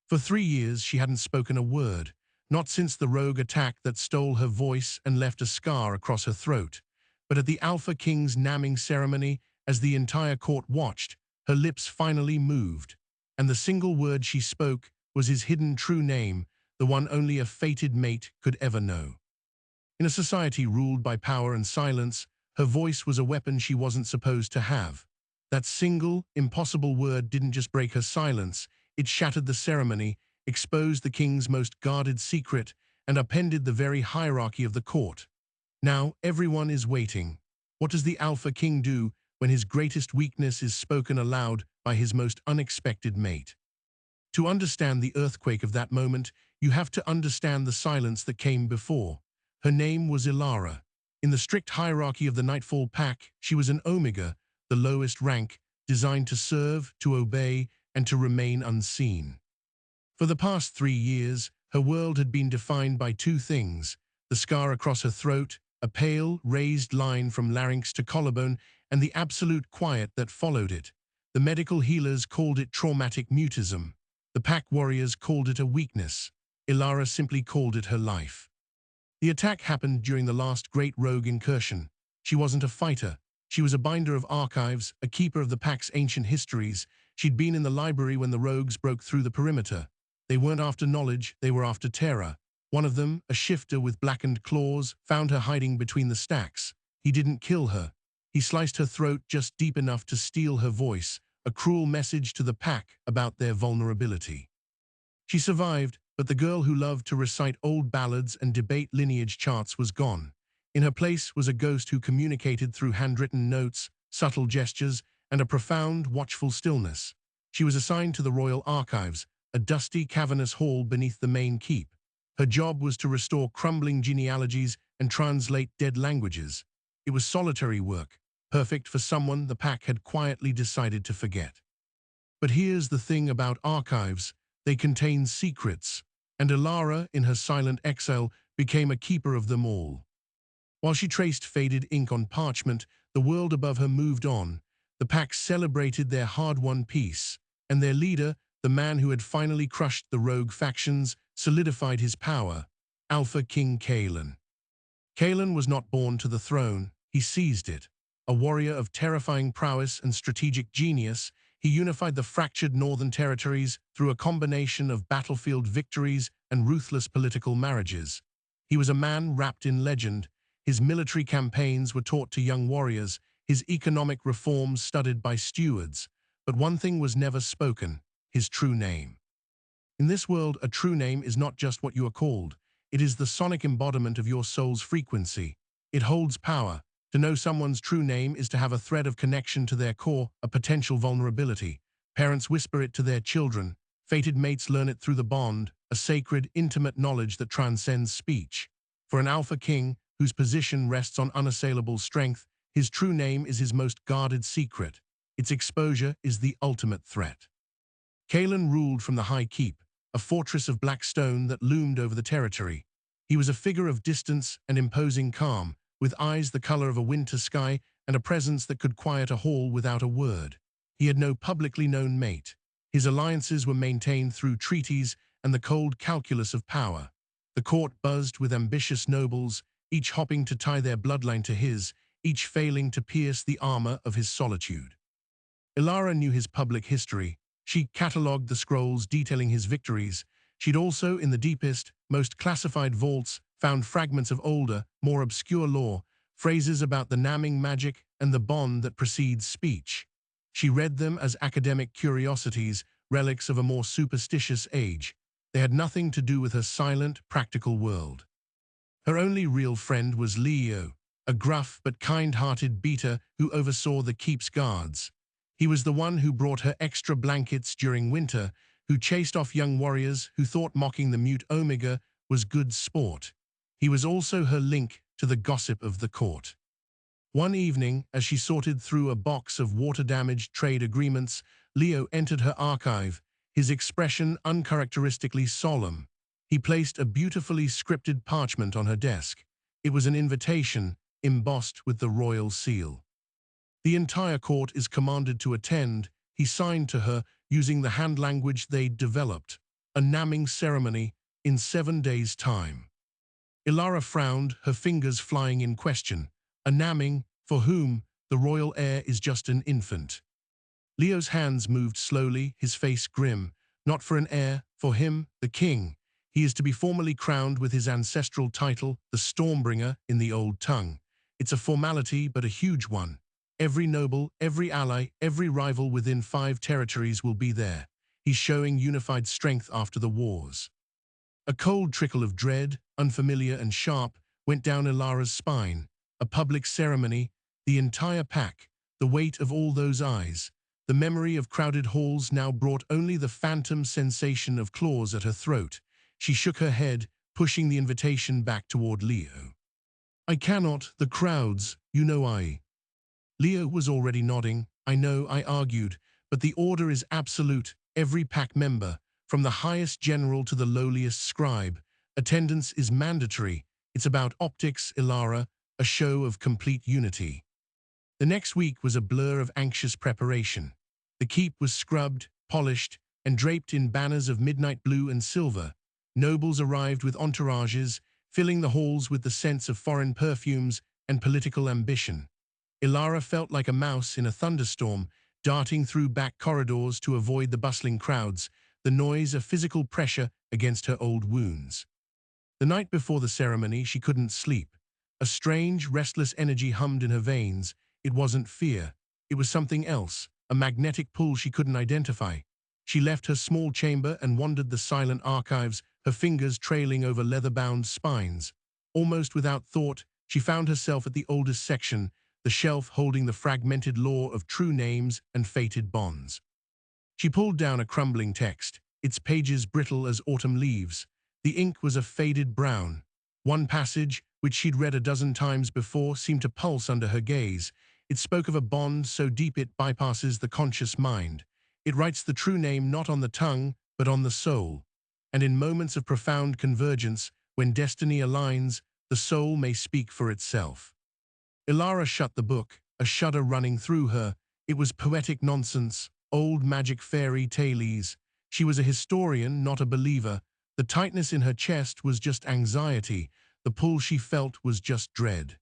For 3 years she hadn't spoken a word, not since the rogue attack that stole her voice and left a scar across her throat. But at the Alpha King's naming ceremony, as the entire court watched, her lips finally moved, and the single word she spoke was his hidden true name, the one only a fated mate could ever know. In a society ruled by power and silence, her voice was a weapon she wasn't supposed to have. That single, impossible word didn't just break her silence, it shattered the ceremony, exposed the king's most guarded secret, and upended the very hierarchy of the court. Now everyone is waiting. What does the Alpha King do when his greatest weakness is spoken aloud by his most unexpected mate? To understand the earthquake of that moment, you have to understand the silence that came before. Her name was Ilara. In the strict hierarchy of the Nightfall Pack, she was an Omega, the lowest rank, designed to serve, to obey, and to remain unseen. For the past 3 years, her world had been defined by two things: the scar across her throat, a pale, raised line from larynx to collarbone, and the absolute quiet that followed it. The medical healers called it traumatic mutism. The pack warriors called it a weakness. Ilara simply called it her life. The attack happened during the last great rogue incursion. She wasn't a fighter. She was a binder of archives, a keeper of the pack's ancient histories. She'd been in the library when the rogues broke through the perimeter. They weren't after knowledge, they were after terror. One of them, a shifter with blackened claws, found her hiding between the stacks. He didn't kill her. He sliced her throat just deep enough to steal her voice, a cruel message to the pack about their vulnerability. She survived, but the girl who loved to recite old ballads and debate lineage charts was gone. In her place was a ghost who communicated through handwritten notes, subtle gestures, and a profound, watchful stillness. She was assigned to the Royal Archives, a dusty, cavernous hall beneath the main keep. Her job was to restore crumbling genealogies and translate dead languages. It was solitary work, perfect for someone the pack had quietly decided to forget. But here's the thing about archives: they contain secrets, and Ilara, in her silent exile, became a keeper of them all. While she traced faded ink on parchment, the world above her moved on. The pack celebrated their hard-won peace, and their leader, the man who had finally crushed the rogue factions, solidified his power: Alpha King Kaylan. Kaylan was not born to the throne, he seized it. A warrior of terrifying prowess and strategic genius, he unified the fractured northern territories through a combination of battlefield victories and ruthless political marriages. He was a man wrapped in legend. His military campaigns were taught to young warriors, his economic reforms studied by stewards. But one thing was never spoken: his true name. In this world, a true name is not just what you are called. It is the sonic embodiment of your soul's frequency. It holds power. To know someone's true name is to have a thread of connection to their core, a potential vulnerability. Parents whisper it to their children. Fated mates learn it through the bond, a sacred, intimate knowledge that transcends speech. For an Alpha King, whose position rests on unassailable strength, his true name is his most guarded secret. Its exposure is the ultimate threat. Kaylan ruled from the High Keep, a fortress of black stone that loomed over the territory. He was a figure of distance and imposing calm, with eyes the color of a winter sky and a presence that could quiet a hall without a word. He had no publicly known mate. His alliances were maintained through treaties and the cold calculus of power. The court buzzed with ambitious nobles, each hoping to tie their bloodline to his, each failing to pierce the armor of his solitude. Ilara knew his public history. She catalogued the scrolls detailing his victories. She'd also, in the deepest, most classified vaults, found fragments of older, more obscure lore, phrases about the naming magic and the bond that precedes speech. She read them as academic curiosities, relics of a more superstitious age. They had nothing to do with her silent, practical world. Her only real friend was Leo, a gruff but kind-hearted beater who oversaw the keep's guards. He was the one who brought her extra blankets during winter, who chased off young warriors who thought mocking the mute Omega was good sport. He was also her link to the gossip of the court. One evening, as she sorted through a box of water-damaged trade agreements, Leo entered her archive, his expression uncharacteristically solemn. He placed a beautifully scripted parchment on her desk. It was an invitation, embossed with the royal seal. The entire court is commanded to attend, he signed to her using the hand language they'd developed. a naming ceremony in 7 days' time. Ilara frowned, her fingers flying in question. A naming, for whom the royal heir is just an infant. Leo's hands moved slowly, his face grim. Not for an heir, for him, the king. He is to be formally crowned with his ancestral title, the Stormbringer, in the old tongue. It's a formality, but a huge one. Every noble, every ally, every rival within 5 territories will be there. He's showing unified strength after the wars. A cold trickle of dread, unfamiliar and sharp, went down Ilara's spine. A public ceremony, the entire pack, the weight of all those eyes. The memory of crowded halls now brought only the phantom sensation of claws at her throat. She shook her head, pushing the invitation back toward Leo. I cannot, the crowds, you know I. Leo was already nodding. I know, I argued, but the order is absolute. Every pack member, from the highest general to the lowliest scribe, attendance is mandatory. It's about optics, Ilara, a show of complete unity. The next week was a blur of anxious preparation. The keep was scrubbed, polished, and draped in banners of midnight blue and silver. Nobles arrived with entourages, filling the halls with the scents of foreign perfumes and political ambition. Ilara felt like a mouse in a thunderstorm, darting through back corridors to avoid the bustling crowds, the noise of physical pressure against her old wounds. The night before the ceremony, she couldn't sleep. A strange, restless energy hummed in her veins. It wasn't fear. It was something else, a magnetic pull she couldn't identify. She left her small chamber and wandered the silent archives, her fingers trailing over leather-bound spines. Almost without thought, she found herself at the oldest section, the shelf holding the fragmented lore of true names and fated bonds. She pulled down a crumbling text, its pages brittle as autumn leaves. The ink was a faded brown. One passage, which she'd read a dozen times before, seemed to pulse under her gaze. It spoke of a bond so deep it bypasses the conscious mind. It writes the true name not on the tongue, but on the soul. And in moments of profound convergence, when destiny aligns, the soul may speak for itself. Ilara shut the book, a shudder running through her. It was poetic nonsense, old magic fairy tales. She was a historian, not a believer. The tightness in her chest was just anxiety. The pull she felt was just dread.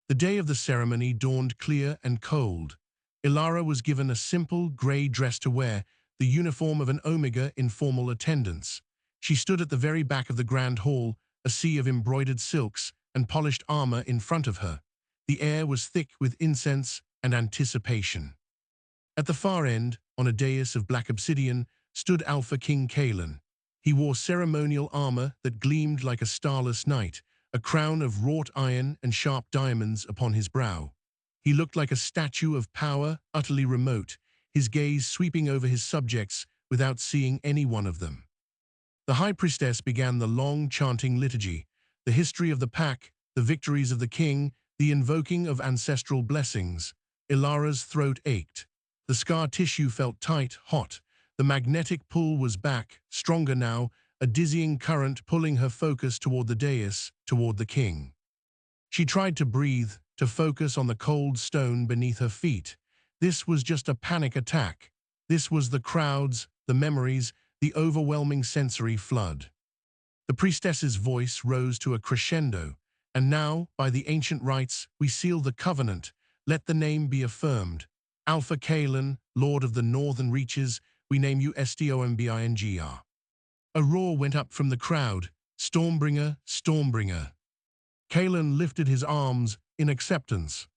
The day of the ceremony dawned clear and cold. Ilara was given a simple, grey dress to wear, the uniform of an Omega in formal attendance. She stood at the very back of the grand hall, a sea of embroidered silks and polished armor in front of her. The air was thick with incense and anticipation. At the far end, on a dais of black obsidian, stood Alpha King Kalen. He wore ceremonial armor that gleamed like a starless night, a crown of wrought iron and sharp diamonds upon his brow. He looked like a statue of power, utterly remote, his gaze sweeping over his subjects without seeing any one of them. The high priestess began the long chanting liturgy, the history of the pack, the victories of the king, the invoking of ancestral blessings. Ilara's throat ached. The scar tissue felt tight, hot. The magnetic pull was back, stronger now, a dizzying current pulling her focus toward the dais, toward the king. She tried to breathe, to focus on the cold stone beneath her feet. This was just a panic attack. This was the crowds, the memories, the overwhelming sensory flood. The priestess's voice rose to a crescendo. And now, by the ancient rites, we seal the covenant. Let the name be affirmed. Alpha Kalen, Lord of the Northern Reaches, we name you Stormbingr. A roar went up from the crowd. Stormbringer, Stormbringer. Kalen lifted his arms in acceptance.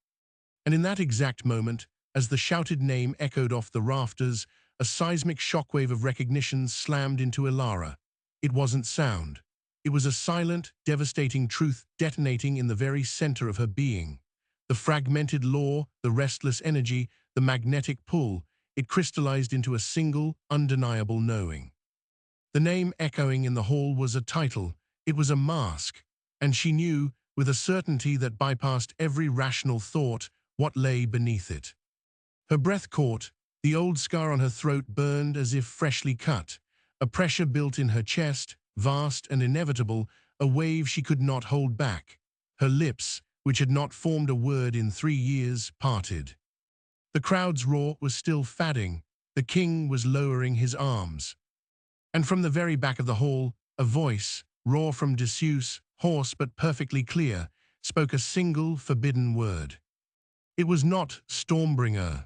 And in that exact moment, as the shouted name echoed off the rafters, a seismic shockwave of recognition slammed into Ilara. It wasn't sound. It was a silent, devastating truth detonating in the very center of her being. The fragmented lore, the restless energy, the magnetic pull, it crystallized into a single, undeniable knowing. The name echoing in the hall was a title. It was a mask. And she knew, with a certainty that bypassed every rational thought, what lay beneath it. Her breath caught. The old scar on her throat burned as if freshly cut. A pressure built in her chest, vast and inevitable, a wave she could not hold back. Her lips, which had not formed a word in 3 years, parted. The crowd's roar was still fading. The king was lowering his arms. And from the very back of the hall, a voice, raw from disuse, hoarse but perfectly clear, spoke a single forbidden word. It was not Stormbringer.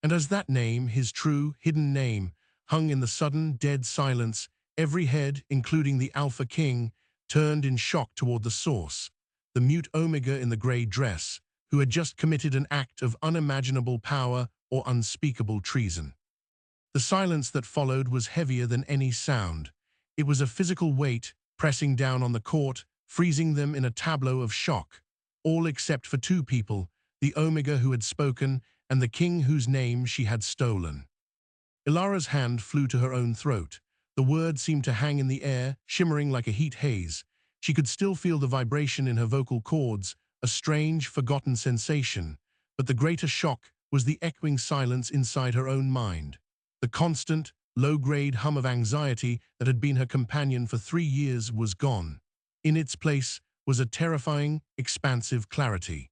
And as that name, his true, hidden name, hung in the sudden, dead silence, every head, including the Alpha King, turned in shock toward the source, the mute Omega in the grey dress, who had just committed an act of unimaginable power or unspeakable treason. The silence that followed was heavier than any sound. It was a physical weight pressing down on the court, freezing them in a tableau of shock, all except for two people, the Omega who had spoken and the king whose name she had stolen. Ilara's hand flew to her own throat. The word seemed to hang in the air, shimmering like a heat haze. She could still feel the vibration in her vocal cords, a strange, forgotten sensation, but the greater shock was the echoing silence inside her own mind. The constant, low-grade hum of anxiety that had been her companion for 3 years was gone. In its place was a terrifying, expansive clarity.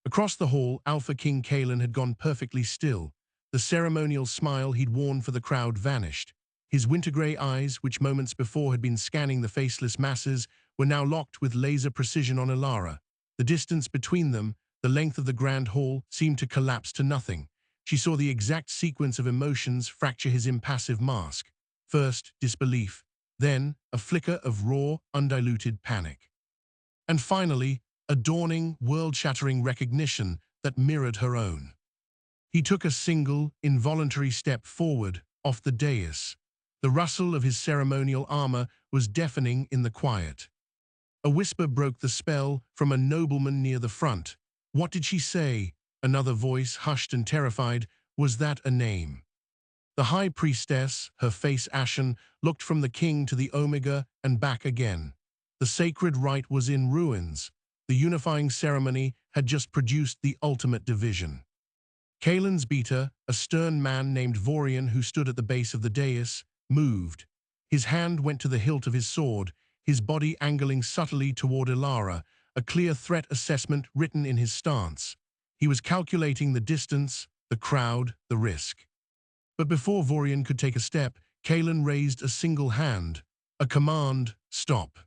Across the hall, Alpha King Kalen had gone perfectly still. The ceremonial smile he'd worn for the crowd vanished. His winter-grey eyes, which moments before had been scanning the faceless masses, were now locked with laser precision on Ilara. The distance between them, the length of the grand hall, seemed to collapse to nothing. She saw the exact sequence of emotions fracture his impassive mask. First, disbelief, then a flicker of raw, undiluted panic. And finally, a dawning, world-shattering recognition that mirrored her own. He took a single, involuntary step forward, off the dais. The rustle of his ceremonial armor was deafening in the quiet. A whisper broke the spell from a nobleman near the front. What did she say? Another voice, hushed and terrified. Was that a name? The high priestess, her face ashen, looked from the king to the Omega and back again. The sacred rite was in ruins. The unifying ceremony had just produced the ultimate division. Kalen's beater, a stern man named Vorian who stood at the base of the dais, moved. His hand went to the hilt of his sword, his body angling subtly toward Ilara, a clear threat assessment written in his stance. He was calculating the distance, the crowd, the risk. But before Vorian could take a step, Kalen raised a single hand, a command, stop.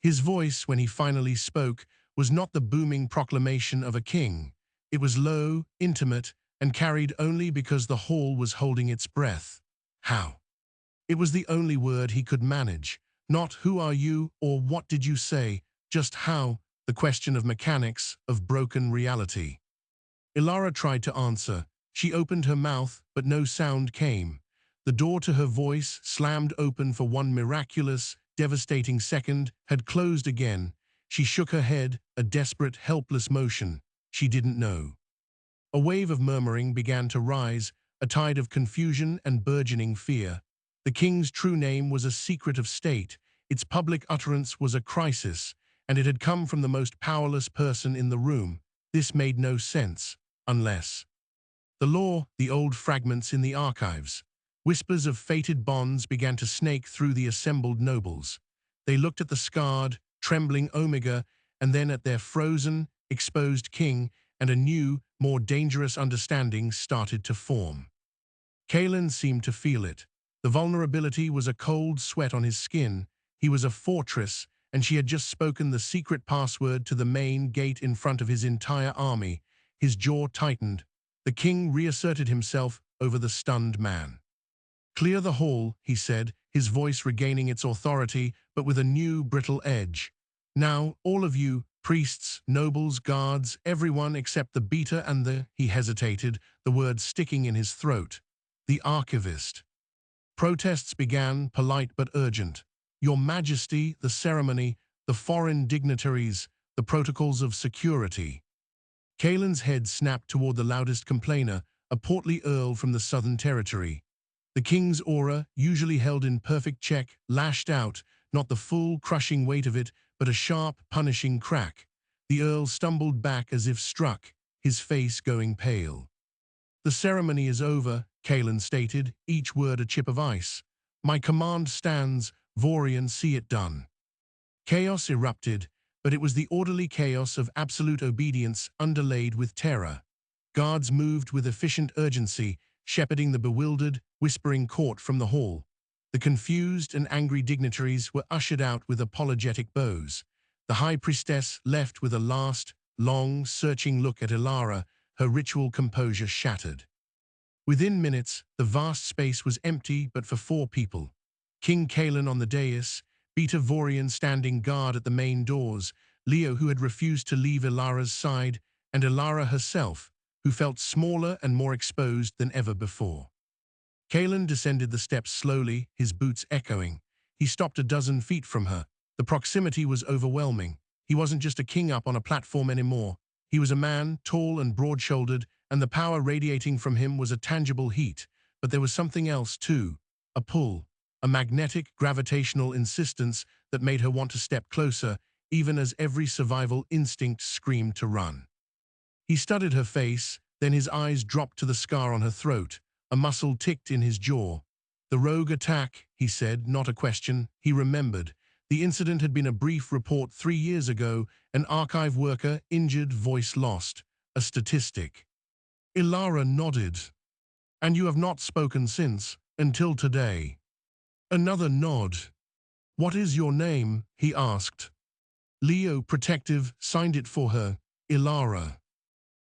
His voice, when he finally spoke, was not the booming proclamation of a king. It was low, intimate, and carried only because the hall was holding its breath. How? It was the only word he could manage. Not who are you or what did you say, just how, the question of mechanics, of broken reality. Ilara tried to answer. She opened her mouth, but no sound came. The door to her voice, slammed open for one miraculous, devastating second, had closed again. She shook her head, a desperate, helpless motion. She didn't know. A wave of murmuring began to rise, a tide of confusion and burgeoning fear. The king's true name was a secret of state, its public utterance was a crisis, and it had come from the most powerless person in the room. This made no sense, unless... The law, the old fragments in the archives. Whispers of fated bonds began to snake through the assembled nobles. They looked at the scarred, trembling Omega, and then at their frozen, exposed king, and a new, more dangerous understanding started to form. Kalen seemed to feel it. The vulnerability was a cold sweat on his skin. He was a fortress, and she had just spoken the secret password to the main gate in front of his entire army. His jaw tightened. The king reasserted himself over the stunned man. "Clear the hall," he said, his voice regaining its authority, but with a new, brittle edge. "Now, all of you, priests, nobles, guards, everyone except the beater and the..." He hesitated, the word sticking in his throat. "The archivist." Protests began, polite but urgent. "Your Majesty, the ceremony, the foreign dignitaries, the protocols of security." Kalen's head snapped toward the loudest complainer, a portly earl from the Southern Territory. The king's aura, usually held in perfect check, lashed out, not the full, crushing weight of it, but a sharp, punishing crack. The earl stumbled back as if struck, his face going pale. "The ceremony is over," Kalen stated, each word a chip of ice. "My command stands, Vorian, see it done." Chaos erupted, but it was the orderly chaos of absolute obedience underlaid with terror. Guards moved with efficient urgency, shepherding the bewildered, whispering court from the hall. The confused and angry dignitaries were ushered out with apologetic bows. The high priestess left with a last, long, searching look at Ilara, her ritual composure shattered. Within minutes, the vast space was empty but for 4 people. King Kalen on the dais, Beta Vorian standing guard at the main doors, Leo who had refused to leave Ilara's side, and Ilara herself, who felt smaller and more exposed than ever before. Kalen descended the steps slowly, his boots echoing. He stopped a dozen feet from her. The proximity was overwhelming. He wasn't just a king up on a platform anymore. He was a man, tall and broad-shouldered, and the power radiating from him was a tangible heat. But there was something else, too. A pull, a magnetic, gravitational insistence that made her want to step closer, even as every survival instinct screamed to run. He studied her face, then his eyes dropped to the scar on her throat. A muscle ticked in his jaw. The rogue attack, he said, not a question. He remembered. The incident had been a brief report 3 years ago, an archive worker injured, voice lost. A statistic. Ilara nodded. And you have not spoken since, until today. Another nod. What is your name? He asked. Leo, protective, signed it for her. Ilara.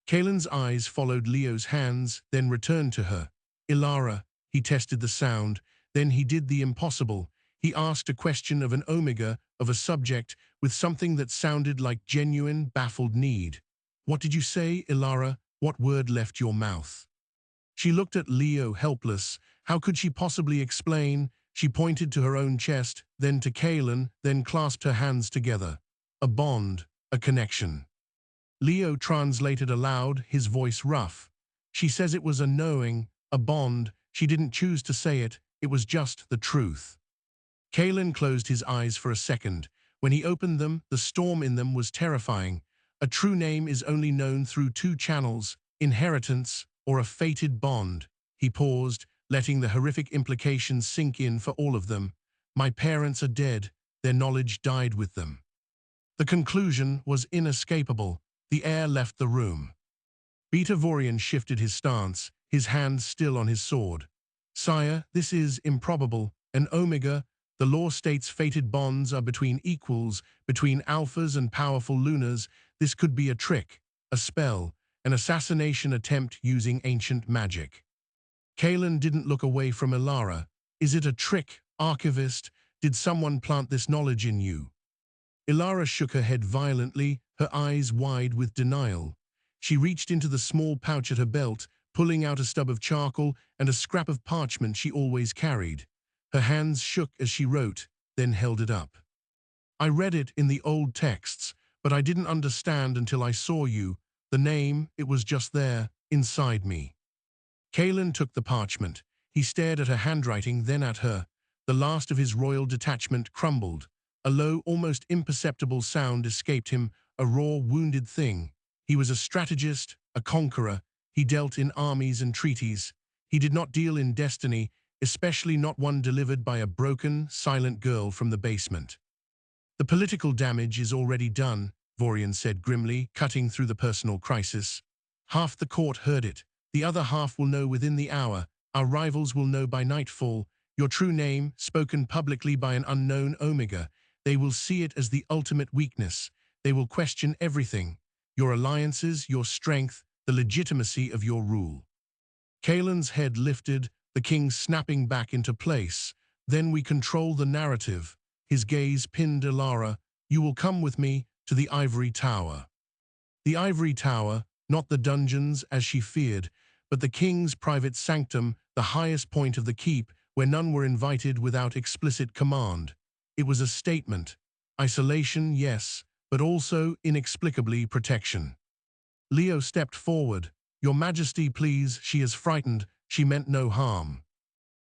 Kalen's eyes followed Leo's hands, then returned to her. Ilara, he tested the sound, then he did the impossible. He asked a question of an omega, of a subject, with something that sounded like genuine, baffled need. What did you say, Ilara? What word left your mouth? She looked at Leo, helpless. How could she possibly explain? She pointed to her own chest, then to Kalen, then clasped her hands together. A bond, a connection. Leo translated aloud, his voice rough. She says it was a knowing, a bond. She didn't choose to say it. It was just the truth. Kalen closed his eyes for a second. When he opened them, the storm in them was terrifying. A true name is only known through 2 channels, inheritance or a fated bond. He paused, letting the horrific implications sink in for all of them. My parents are dead. Their knowledge died with them. The conclusion was inescapable. The air left the room. Beta Vorian shifted his stance, his hand still on his sword. Sire, this is improbable. An omega, the law states fated bonds are between equals, between alphas and powerful lunars. This could be a trick, a spell, an assassination attempt using ancient magic. Kalen didn't look away from Ilara. Is it a trick, archivist? Did someone plant this knowledge in you? Ilara shook her head violently, her eyes wide with denial. She reached into the small pouch at her belt, pulling out a stub of charcoal and a scrap of parchment she always carried. Her hands shook as she wrote, then held it up. I read it in the old texts, but I didn't understand until I saw you. The name, it was just there, inside me. Kalen took the parchment. He stared at her handwriting, then at her. The last of his royal detachment crumbled. A low, almost imperceptible sound escaped him, a raw, wounded thing. He was a strategist, a conqueror. He dealt in armies and treaties. He did not deal in destiny, especially not one delivered by a broken, silent girl from the basement. The political damage is already done, Vorian said grimly, cutting through the personal crisis. Half the court heard it. The other half will know within the hour. Our rivals will know by nightfall. Your true name, spoken publicly by an unknown omega. They will see it as the ultimate weakness. They will question everything. Your alliances, your strength, the legitimacy of your rule. Kalen's head lifted, the king snapping back into place. Then we control the narrative. His gaze pinned Ilara. You will come with me to the ivory tower. The ivory tower, not the dungeons as she feared, but the king's private sanctum, the highest point of the keep, where none were invited without explicit command. It was a statement. Isolation, yes, but also, inexplicably, protection. Leo stepped forward. Your Majesty, please, she is frightened. She meant no harm.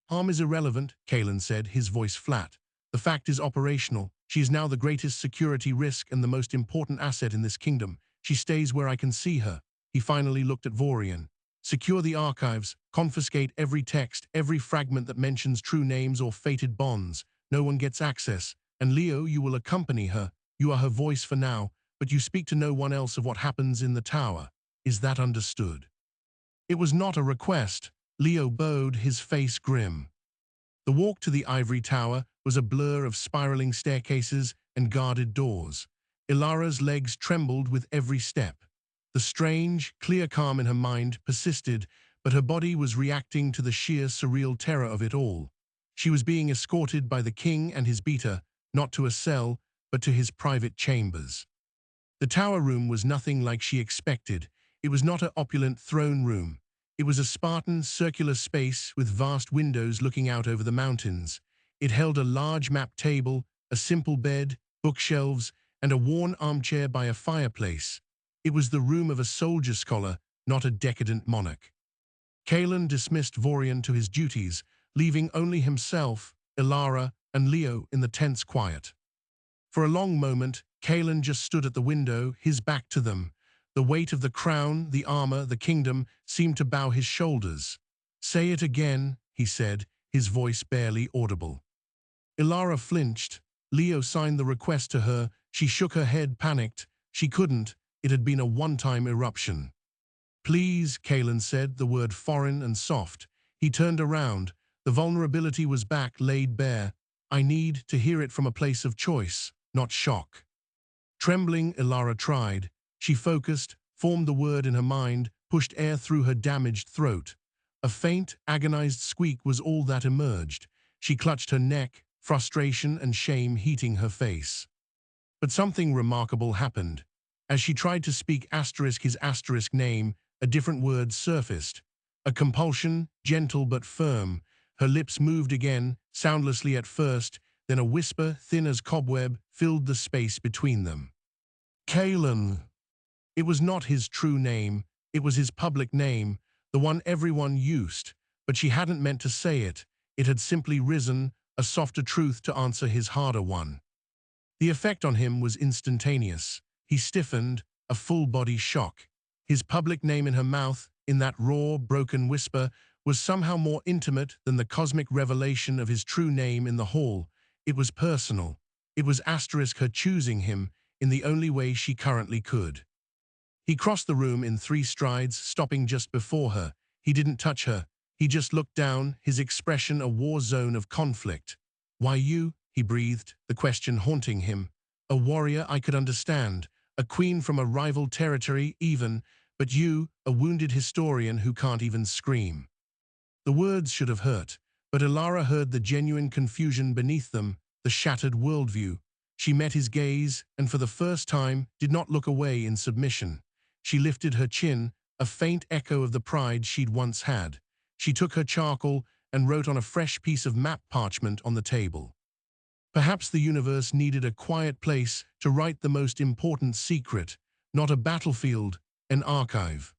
Harm is irrelevant, Kalen said, his voice flat. The fact is operational. She is now the greatest security risk and the most important asset in this kingdom. She stays where I can see her. He finally looked at Vorian. Secure the archives, confiscate every text, every fragment that mentions true names or fated bonds. No one gets access. And Leo, you will accompany her. You are her voice for now, but you speak to no one else of what happens in the tower. Is that understood? It was not a request. Leo bowed, his face grim. The walk to the ivory tower was a blur of spiraling staircases and guarded doors. Ilara's legs trembled with every step. The strange, clear calm in her mind persisted, but her body was reacting to the sheer surreal terror of it all. She was being escorted by the king and his beater, not to a cell, but to his private chambers. The tower room was nothing like she expected. It was not an opulent throne room. It was a Spartan circular space with vast windows looking out over the mountains. It held a large map table, a simple bed, bookshelves, and a worn armchair by a fireplace. It was the room of a soldier scholar, not a decadent monarch. Kaelan dismissed Vorian to his duties, leaving only himself, Ilara, and Leo in the tense quiet. For a long moment, Kaelan just stood at the window, his back to them. The weight of the crown, the armor, the kingdom seemed to bow his shoulders. "Say it again," he said, his voice barely audible. Ilara flinched. Leo signed the request to her. She shook her head, panicked. She couldn't. It had been a one-time eruption. "Please," Kaelan said, the word foreign and soft. He turned around. The vulnerability was back, laid bare. "I need to hear it from a place of choice, not shock." Trembling, Ilara tried. She focused, formed the word in her mind, pushed air through her damaged throat. A faint, agonized squeak was all that emerged. She clutched her neck, frustration and shame heating her face. But something remarkable happened. As she tried to speak his name, a different word surfaced. A compulsion, gentle but firm. Her lips moved again, soundlessly at first, then a whisper, thin as cobweb, filled the space between them. "Kaelan." It was not his true name, it was his public name, the one everyone used, but she hadn't meant to say it. It had simply risen, a softer truth to answer his harder one. The effect on him was instantaneous. He stiffened, a full-body shock. His public name in her mouth, in that raw, broken whisper, was somehow more intimate than the cosmic revelation of his true name in the hall. It was personal. It was her choosing him in the only way she currently could. He crossed the room in 3 strides, stopping just before her. He didn't touch her. He just looked down, his expression a war zone of conflict. "Why you?" he breathed, the question haunting him. "A warrior I could understand, a queen from a rival territory even, but you, a wounded historian who can't even scream." The words should have hurt, but Ilara heard the genuine confusion beneath them, the shattered worldview. She met his gaze, and for the first time, did not look away in submission. She lifted her chin, a faint echo of the pride she'd once had. She took her charcoal and wrote on a fresh piece of map parchment on the table. Perhaps the universe needed a quiet place to write the most important secret, not a battlefield, an archive.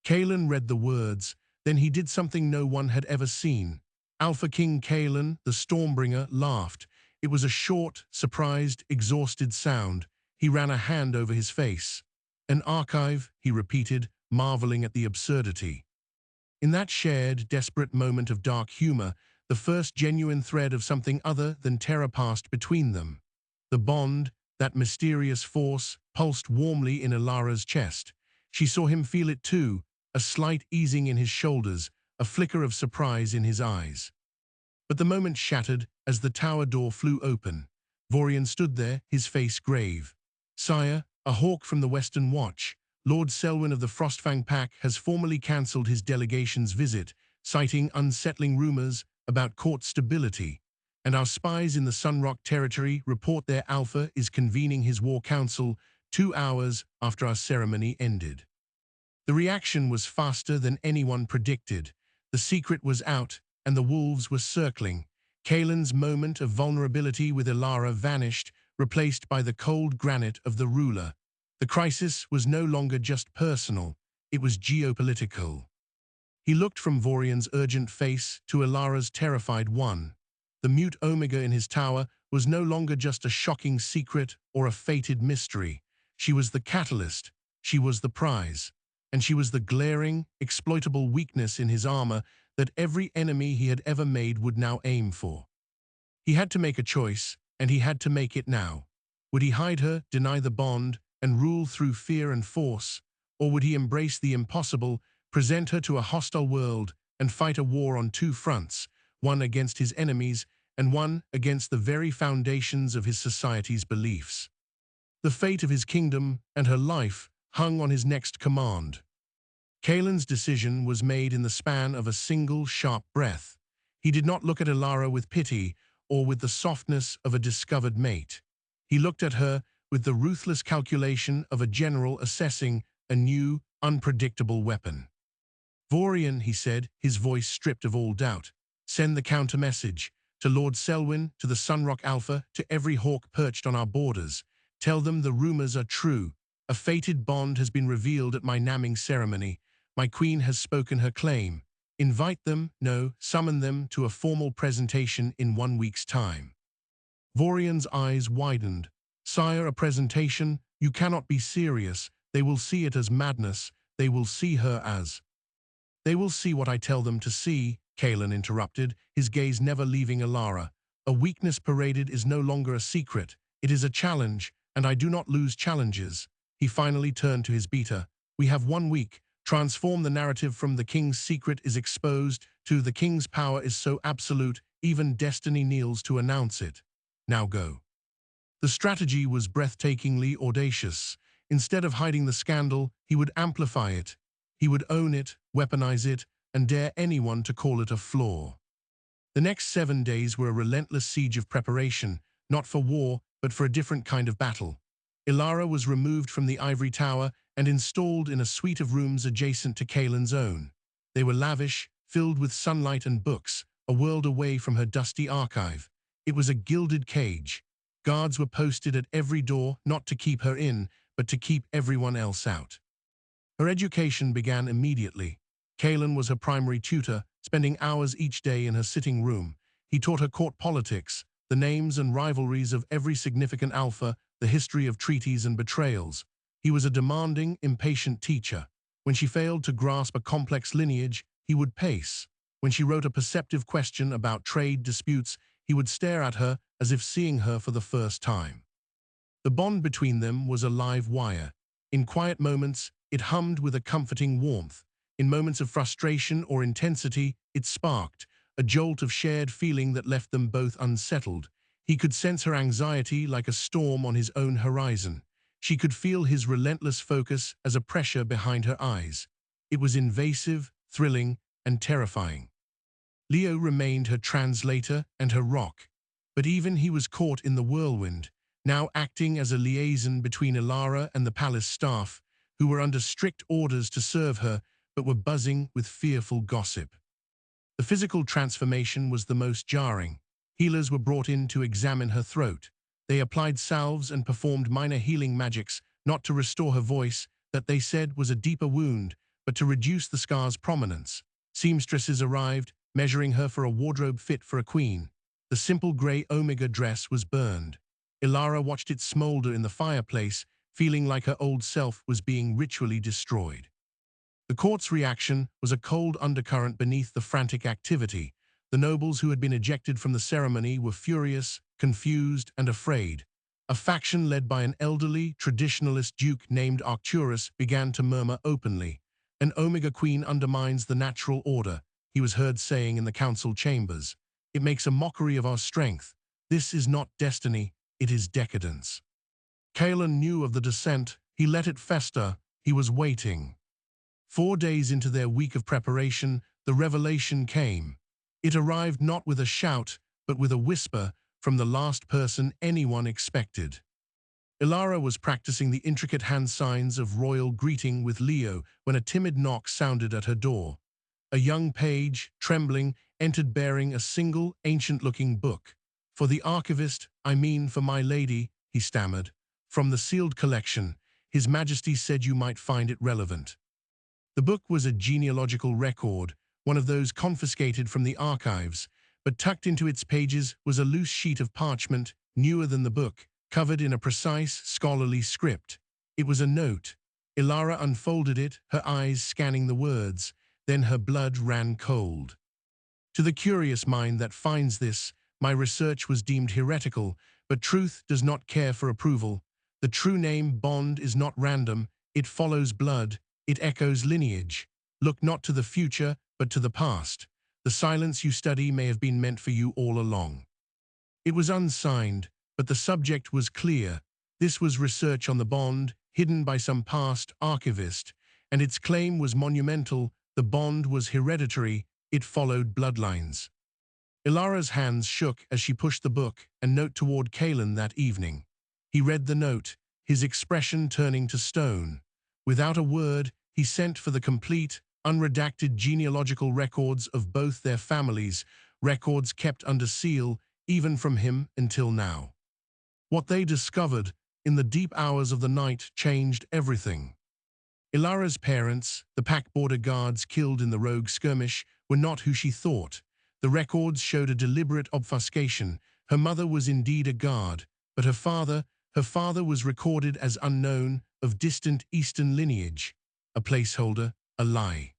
Kaelan read the words, then he did something no one had ever seen. Alpha King Kaelan, the Stormbringer, laughed. It was a short, surprised, exhausted sound. He ran a hand over his face. "An archive," he repeated, marveling at the absurdity. In that shared, desperate moment of dark humor, the first genuine thread of something other than terror passed between them. The bond, that mysterious force, pulsed warmly in Ilara's chest. She saw him feel it too, a slight easing in his shoulders, a flicker of surprise in his eyes. But the moment shattered as the tower door flew open. Vorian stood there, his face grave. "Sire, a hawk from the Western Watch. Lord Selwyn of the Frostfang Pack has formally cancelled his delegation's visit, citing unsettling rumors about court stability. And our spies in the Sunrock territory report their Alpha is convening his war council 2 hours after our ceremony ended." The reaction was faster than anyone predicted. The secret was out, and the wolves were circling. Kaelan's moment of vulnerability with Ilara vanished, replaced by the cold granite of the ruler. The crisis was no longer just personal, it was geopolitical. He looked from Vorian's urgent face to Ilara's terrified one. The mute Omega in his tower was no longer just a shocking secret or a fated mystery. She was the catalyst, she was the prize, and she was the glaring, exploitable weakness in his armor that every enemy he had ever made would now aim for. He had to make a choice, and he had to make it now. Would he hide her, deny the bond, and rule through fear and force? Or would he embrace the impossible, present her to a hostile world, and fight a war on 2 fronts, one against his enemies, and one against the very foundations of his society's beliefs. The fate of his kingdom and her life hung on his next command. Kaelin's decision was made in the span of a single sharp breath. He did not look at Elara with pity or with the softness of a discovered mate. He looked at her with the ruthless calculation of a general assessing a new, unpredictable weapon. "Vorian," he said, his voice stripped of all doubt, "send the counter-message. To Lord Selwyn, to the Sunrock Alpha, to every hawk perched on our borders. Tell them the rumors are true. A fated bond has been revealed at my naming ceremony. My queen has spoken her claim. Invite them, no, summon them to a formal presentation in 1 week's time." Vorian's eyes widened. "Sire, a presentation? You cannot be serious. They will see it as madness. They will see her as—" "They will see what I tell them to see," Kaelin interrupted, his gaze never leaving Elara. "A weakness paraded is no longer a secret. It is a challenge, and I do not lose challenges." He finally turned to his beta. "We have 1 week. Transform the narrative from the king's secret is exposed to the king's power is so absolute, even destiny kneels to announce it. Now go." The strategy was breathtakingly audacious. Instead of hiding the scandal, he would amplify it. He would own it, weaponize it, and dare anyone to call it a flaw. The next 7 days were a relentless siege of preparation, not for war, but for a different kind of battle. Elara was removed from the ivory tower and installed in a suite of rooms adjacent to Kaelin's own. They were lavish, filled with sunlight and books, a world away from her dusty archive. It was a gilded cage. Guards were posted at every door, not to keep her in, but to keep everyone else out. Her education began immediately. Kaelin was her primary tutor, spending hours each day in her sitting room. He taught her court politics, the names and rivalries of every significant alpha, the history of treaties and betrayals. He was a demanding, impatient teacher. When she failed to grasp a complex lineage, he would pace. When she wrote a perceptive question about trade disputes, he would stare at her as if seeing her for the first time. The bond between them was a live wire. In quiet moments, it hummed with a comforting warmth. In moments of frustration or intensity, it sparked, a jolt of shared feeling that left them both unsettled. He could sense her anxiety like a storm on his own horizon. She could feel his relentless focus as a pressure behind her eyes. It was invasive, thrilling, and terrifying. Leo remained her translator and her rock, but even he was caught in the whirlwind, now acting as a liaison between Elara and the palace staff, who were under strict orders to serve her, but were buzzing with fearful gossip. The physical transformation was the most jarring. Healers were brought in to examine her throat. They applied salves and performed minor healing magics, not to restore her voice, that they said was a deeper wound, but to reduce the scar's prominence. Seamstresses arrived, measuring her for a wardrobe fit for a queen. The simple grey omega dress was burned. Elara watched it smolder in the fireplace, feeling like her old self was being ritually destroyed. The court's reaction was a cold undercurrent beneath the frantic activity. The nobles who had been ejected from the ceremony were furious, confused, and afraid. A faction led by an elderly, traditionalist duke named Arcturus began to murmur openly. "An Omega Queen undermines the natural order," he was heard saying in the council chambers. "It makes a mockery of our strength. This is not destiny, it is decadence." Kaelin knew of the dissent. He let it fester. He was waiting. 4 days into their week of preparation, the revelation came. It arrived not with a shout, but with a whisper from the last person anyone expected. Elara was practicing the intricate hand signs of royal greeting with Leo when a timid knock sounded at her door. A young page, trembling, entered bearing a single, ancient-looking book. "For the archivist, I mean for my lady," he stammered. "From the sealed collection. His Majesty said you might find it relevant." The book was a genealogical record, one of those confiscated from the archives, but tucked into its pages was a loose sheet of parchment, newer than the book, covered in a precise, scholarly script. It was a note. Elara unfolded it, her eyes scanning the words. Then her blood ran cold. "To the curious mind that finds this, my research was deemed heretical, but truth does not care for approval. The true name Bond is not random, it follows blood, it echoes lineage. Look not to the future, but to the past. The The silence you study may have been meant for you all along. It was unsigned, but the subject was clear. This was research on the bond, hidden by some past archivist, and its claim was monumental. The bond was hereditary, it followed bloodlines. Ilara's hands shook as she pushed the book and note toward Kalen that evening. He read the note, his expression turning to stone. Without a word, he sent for the complete, unredacted genealogical records of both their families, records kept under seal, even from him until now. What they discovered in the deep hours of the night changed everything. Ilara's parents, the pack border guards killed in the rogue skirmish, were not who she thought. The records showed a deliberate obfuscation. Her mother was indeed a guard, but her father was recorded as unknown, of distant Eastern lineage. A placeholder, a lie.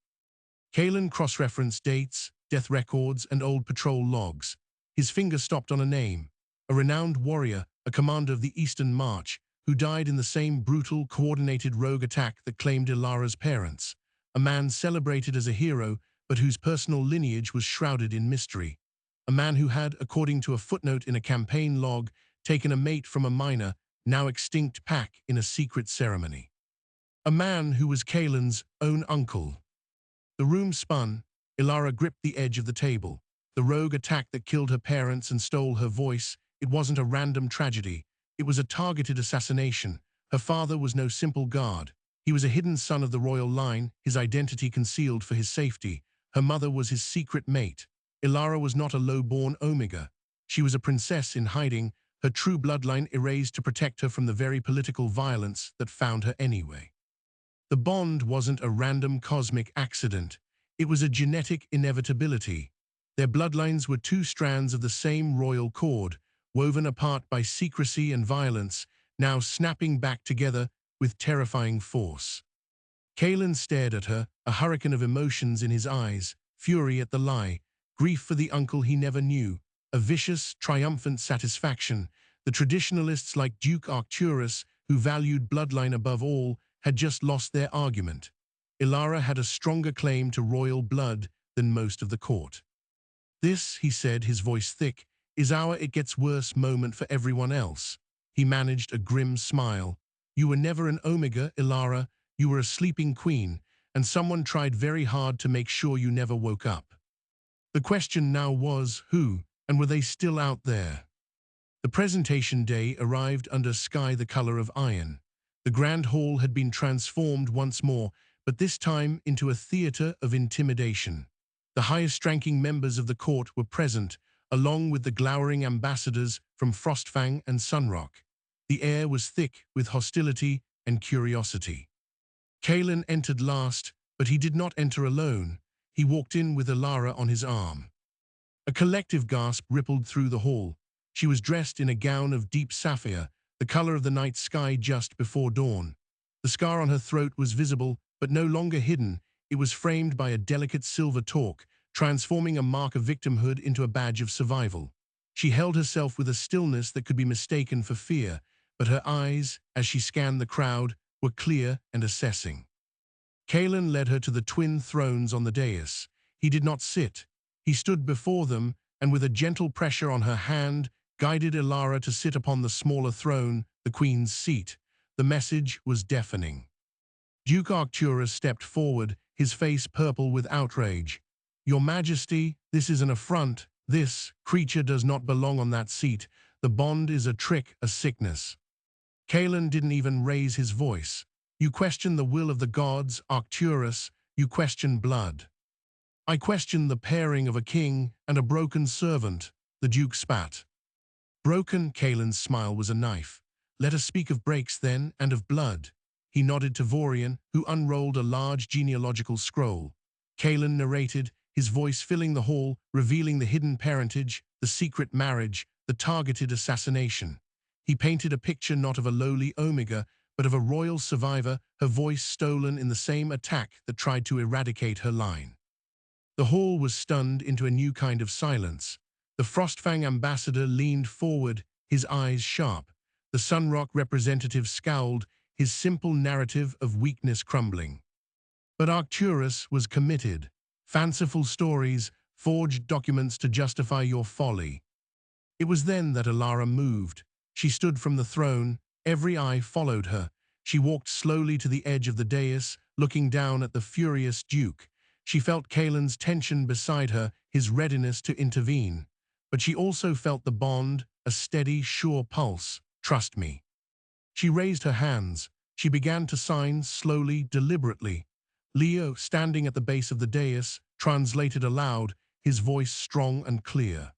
Kalen cross-referenced dates, death records, and old patrol logs. His finger stopped on a name, a renowned warrior, a commander of the Eastern March, who died in the same brutal, coordinated rogue attack that claimed Ilara's parents. A man celebrated as a hero, but whose personal lineage was shrouded in mystery. A man who had, according to a footnote in a campaign log, taken a mate from a minor, now extinct pack in a secret ceremony. A man who was Kalen's own uncle. The room spun. Ilara gripped the edge of the table. The rogue attack that killed her parents and stole her voice, it wasn't a random tragedy. It was a targeted assassination. Her father was no simple guard. He was a hidden son of the royal line, his identity concealed for his safety. Her mother was his secret mate. Ilara was not a low-born Omega. She was a princess in hiding, her true bloodline erased to protect her from the very political violence that found her anyway. The bond wasn't a random cosmic accident. It was a genetic inevitability. Their bloodlines were two strands of the same royal cord, woven apart by secrecy and violence, now snapping back together with terrifying force. Kalen stared at her, a hurricane of emotions in his eyes, fury at the lie, grief for the uncle he never knew, a vicious, triumphant satisfaction. The traditionalists like Duke Arcturus, who valued bloodline above all, had just lost their argument. Ilara had a stronger claim to royal blood than most of the court. This, he said, his voice thick, is our it gets worse moment for everyone else. He managed a grim smile. You were never an Omega, Ilara. You were a sleeping queen, and someone tried very hard to make sure you never woke up. The question now was, who, and were they still out there? The presentation day arrived under sky the color of iron. The grand hall had been transformed once more, but this time into a theater of intimidation. The highest-ranking members of the court were present, along with the glowering ambassadors from Frostfang and Sunrock. The air was thick with hostility and curiosity. Kalen entered last, but he did not enter alone. He walked in with Ilara on his arm. A collective gasp rippled through the hall. She was dressed in a gown of deep sapphire, the color of the night sky just before dawn. The scar on her throat was visible, but no longer hidden. It was framed by a delicate silver torque, transforming a mark of victimhood into a badge of survival. She held herself with a stillness that could be mistaken for fear, but her eyes, as she scanned the crowd, were clear and assessing. Kalen led her to the twin thrones on the dais. He did not sit. He stood before them, and with a gentle pressure on her hand, guided Ilara to sit upon the smaller throne, the queen's seat. The message was deafening. Duke Arcturus stepped forward, his face purple with outrage. Your Majesty, this is an affront. This creature does not belong on that seat. The bond is a trick, a sickness. Kalen didn't even raise his voice. You question the will of the gods, Arcturus. You question blood. I question the pairing of a king and a broken servant, the Duke spat. Broken, Kalen's smile was a knife. Let us speak of breaks then, and of blood. He nodded to Vorian, who unrolled a large genealogical scroll. Kalen narrated, his voice filling the hall, revealing the hidden parentage, the secret marriage, the targeted assassination. He painted a picture not of a lowly Omega, but of a royal survivor, her voice stolen in the same attack that tried to eradicate her line. The hall was stunned into a new kind of silence. The Frostfang ambassador leaned forward, his eyes sharp. The Sunrock representative scowled, his simple narrative of weakness crumbling. But Arcturus was committed. Fanciful stories, forged documents to justify your folly. It was then that Alara moved. She stood from the throne, every eye followed her. She walked slowly to the edge of the dais, looking down at the furious duke. She felt Kaelin's tension beside her, his readiness to intervene. But she also felt the bond, a steady, sure pulse. Trust me. She raised her hands. She began to sign slowly, deliberately. Leo, standing at the base of the dais, translated aloud, his voice strong and clear.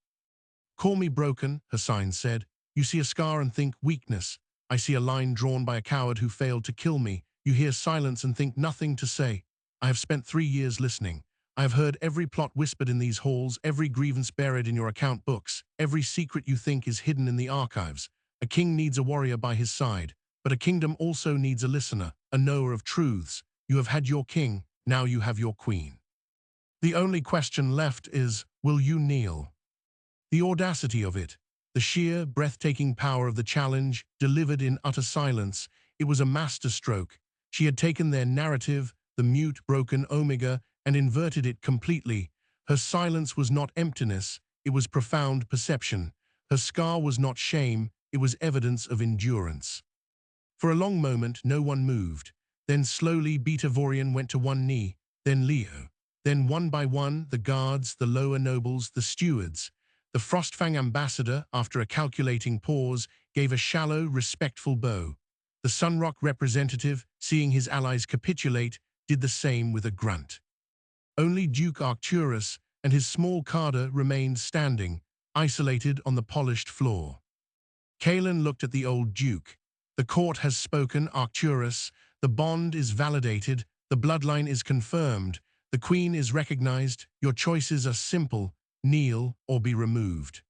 Call me broken, her sign said. You see a scar and think weakness. I see a line drawn by a coward who failed to kill me. You hear silence and think nothing to say. I have spent 3 years listening. I have heard every plot whispered in these halls, every grievance buried in your account books, every secret you think is hidden in the archives. A king needs a warrior by his side, but a kingdom also needs a listener, a knower of truths. You have had your king, now you have your queen. The only question left is, will you kneel? The audacity of it, the sheer, breathtaking power of the challenge, delivered in utter silence, it was a masterstroke. She had taken their narrative, the mute, broken Omega, and inverted it completely. Her silence was not emptiness, it was profound perception. Her scar was not shame, it was evidence of endurance. For a long moment, no one moved. Then slowly, Beta Vorian went to one knee, then Leo. Then one by one, the guards, the lower nobles, the stewards. The Frostfang ambassador, after a calculating pause, gave a shallow, respectful bow. The Sunrock representative, seeing his allies capitulate, did the same with a grunt. Only Duke Arcturus and his small cadre remained standing, isolated on the polished floor. Kaelin looked at the old duke. The court has spoken, Arcturus. The bond is validated. The bloodline is confirmed. The queen is recognized. Your choices are simple. Kneel or be removed.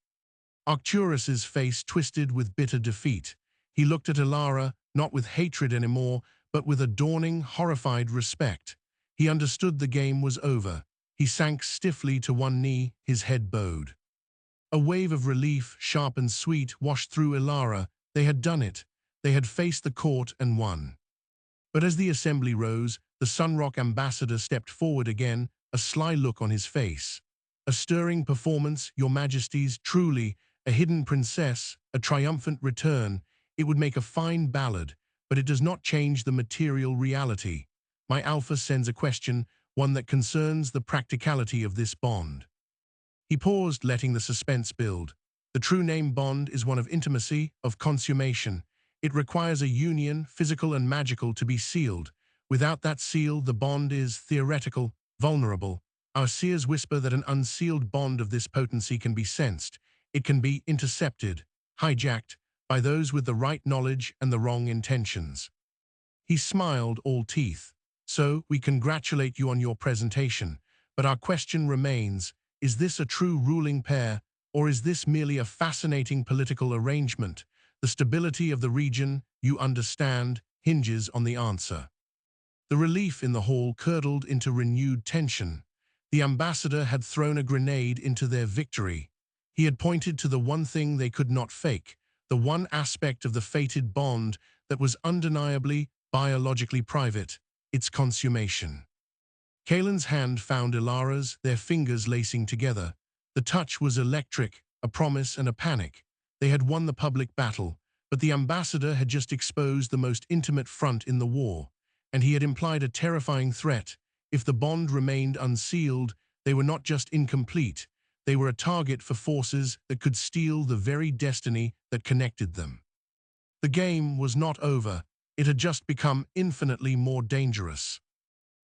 Arcturus's face twisted with bitter defeat. He looked at Alara, not with hatred anymore, but with a dawning, horrified respect. He understood the game was over. He sank stiffly to one knee, his head bowed. A wave of relief, sharp and sweet, washed through Alara. They had done it. They had faced the court and won. But as the assembly rose, the Sunrock ambassador stepped forward again, a sly look on his face. A stirring performance, your majesties, truly, a hidden princess, a triumphant return. It would make a fine ballad, but it does not change the material reality. My Alpha sends a question, one that concerns the practicality of this bond. He paused, letting the suspense build. The true name bond is one of intimacy, of consummation. It requires a union, physical and magical, to be sealed. Without that seal, the bond is theoretical, vulnerable. Our seers whisper that an unsealed bond of this potency can be sensed. It can be intercepted, hijacked, by those with the right knowledge and the wrong intentions. He smiled, all teeth. So, we congratulate you on your presentation, but our question remains, is this a true ruling pair, or is this merely a fascinating political arrangement? The stability of the region, you understand, hinges on the answer. The relief in the hall curdled into renewed tension. The ambassador had thrown a grenade into their victory. He had pointed to the one thing they could not fake, the one aspect of the fated bond that was undeniably, biologically private, its consummation. Kaelin's hand found Ilara's, their fingers lacing together. The touch was electric, a promise and a panic. They had won the public battle, but the ambassador had just exposed the most intimate front in the war, and he had implied a terrifying threat. If the bond remained unsealed, they were not just incomplete, they were a target for forces that could steal the very destiny that connected them. The game was not over, it had just become infinitely more dangerous.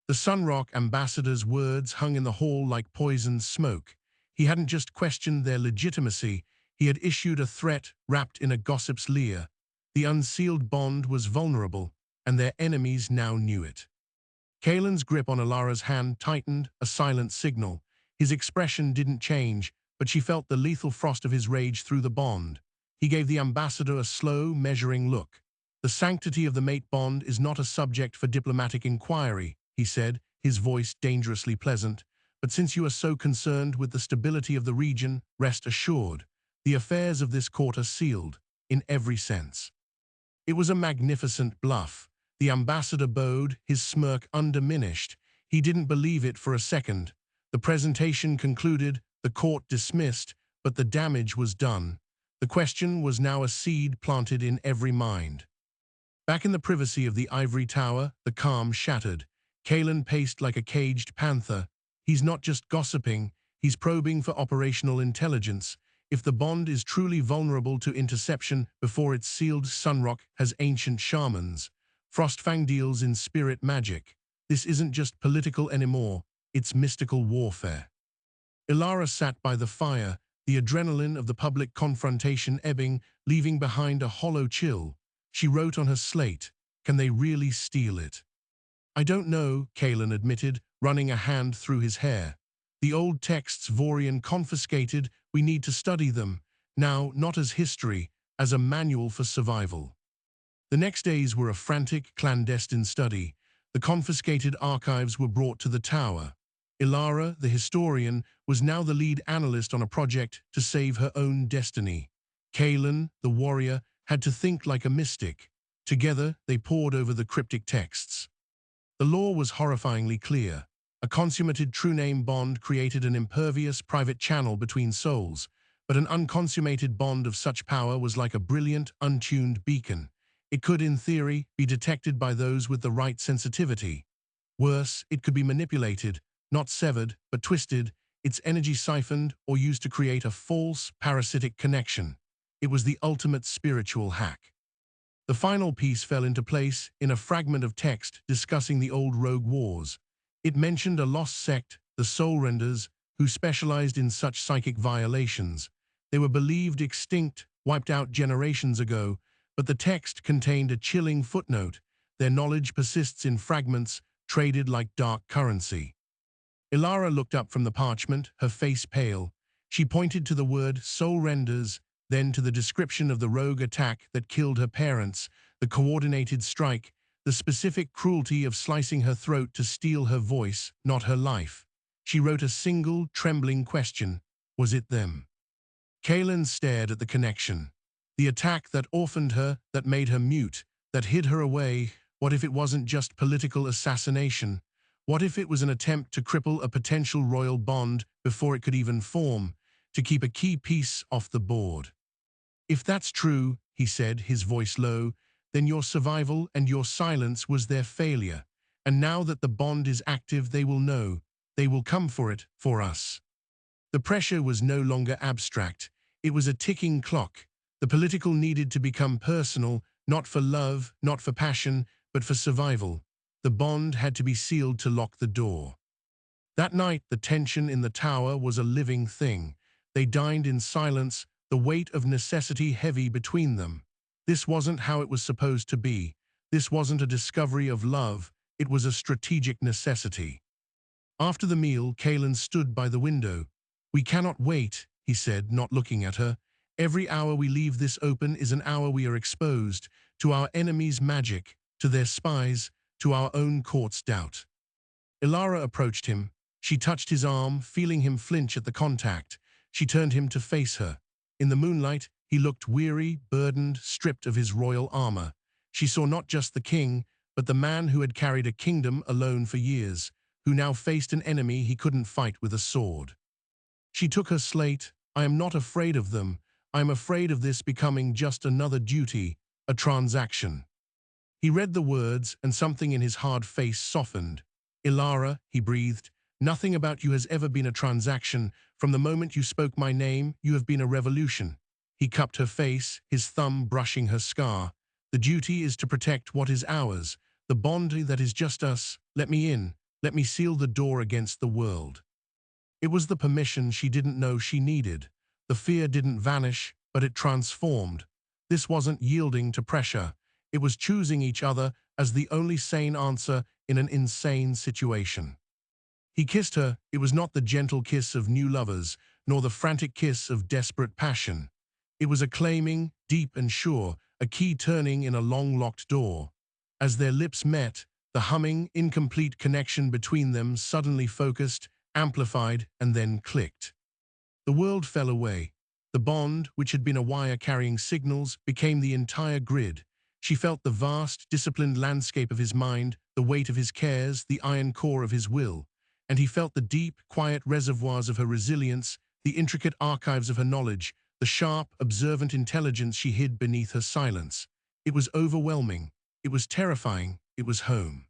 The Sunrock ambassador's words hung in the hall like poisoned smoke. He hadn't just questioned their legitimacy, he had issued a threat wrapped in a gossip's leer. The unsealed bond was vulnerable, and their enemies now knew it. Kaelin's grip on Alara's hand tightened, a silent signal. His expression didn't change, but she felt the lethal frost of his rage through the bond. He gave the ambassador a slow, measuring look. The sanctity of the mate bond is not a subject for diplomatic inquiry, he said, his voice dangerously pleasant. But since you are so concerned with the stability of the region, rest assured. The affairs of this court are sealed, in every sense. It was a magnificent bluff. The ambassador bowed, his smirk undiminished. He didn't believe it for a second. The presentation concluded, the court dismissed, but the damage was done. The question was now a seed planted in every mind. Back in the privacy of the ivory tower, the calm shattered. Kalen paced like a caged panther. He's not just gossiping, he's probing for operational intelligence. If the bond is truly vulnerable to interception before it's sealed, Sunrock has ancient shamans. Frostfang deals in spirit magic. This isn't just political anymore, it's mystical warfare. Ilara sat by the fire, the adrenaline of the public confrontation ebbing, leaving behind a hollow chill. She wrote on her slate, "Can they really steal it?" "I don't know," Kalen admitted, running a hand through his hair. "The old texts Vorian confiscated, we need to study them, now not as history, as a manual for survival." The next days were a frantic, clandestine study. The confiscated archives were brought to the tower. Ilara, the historian, was now the lead analyst on a project to save her own destiny. Kalen, the warrior, had to think like a mystic. Together, they pored over the cryptic texts. The law was horrifyingly clear. A consummated true name bond created an impervious private channel between souls, but an unconsummated bond of such power was like a brilliant, untuned beacon. It could, in theory, be detected by those with the right sensitivity. Worse, it could be manipulated, not severed, but twisted, its energy siphoned or used to create a false, parasitic connection. It was the ultimate spiritual hack. The final piece fell into place in a fragment of text discussing the old rogue wars. It mentioned a lost sect, the Soulrenders, who specialized in such psychic violations. They were believed extinct, wiped out generations ago, but the text contained a chilling footnote. Their knowledge persists in fragments, traded like dark currency. Ilara looked up from the parchment, her face pale. She pointed to the word Soulrenders, then to the description of the rogue attack that killed her parents, the coordinated strike, the specific cruelty of slicing her throat to steal her voice, not her life. She wrote a single, trembling question. Was it them? Kalen stared at the connection. The attack that orphaned her, that made her mute, that hid her away. What if it wasn't just political assassination? What if it was an attempt to cripple a potential royal bond before it could even form, to keep a key piece off the board? "If that's true," he said, his voice low, "then your survival and your silence was their failure. And now that the bond is active, they will know. They will come for it, for us." The pressure was no longer abstract. It was a ticking clock. The political needed to become personal, not for love, not for passion, but for survival. The bond had to be sealed to lock the door. That night, the tension in the tower was a living thing. They dined in silence, the weight of necessity heavy between them. This wasn't how it was supposed to be. This wasn't a discovery of love. It was a strategic necessity. After the meal, Kalen stood by the window. "We cannot wait," he said, not looking at her. "Every hour we leave this open is an hour we are exposed to our enemies' magic, to their spies, to our own court's doubt." Ilara approached him. She touched his arm, feeling him flinch at the contact. She turned him to face her. In the moonlight, he looked weary, burdened, stripped of his royal armor. She saw not just the king, but the man who had carried a kingdom alone for years, who now faced an enemy he couldn't fight with a sword. She took her slate. "I am not afraid of them. I am afraid of this becoming just another duty, a transaction." He read the words, and something in his hard face softened. "Ilara," he breathed, "nothing about you has ever been a transaction. From the moment you spoke my name, you have been a revolution." He cupped her face, his thumb brushing her scar. "The duty is to protect what is ours, the bond that is just us. Let me in. Let me seal the door against the world." It was the permission she didn't know she needed. The fear didn't vanish, but it transformed. This wasn't yielding to pressure. It was choosing each other as the only sane answer in an insane situation. He kissed her. It was not the gentle kiss of new lovers, nor the frantic kiss of desperate passion. It was a claiming, deep and sure, a key turning in a long-locked door. As their lips met, the humming, incomplete connection between them suddenly focused, amplified, and then clicked. The world fell away. The bond, which had been a wire carrying signals, became the entire grid. She felt the vast, disciplined landscape of his mind, the weight of his cares, the iron core of his will. and he felt the deep, quiet reservoirs of her resilience, the intricate archives of her knowledge, the sharp, observant intelligence she hid beneath her silence. It was overwhelming. It was terrifying. It was home.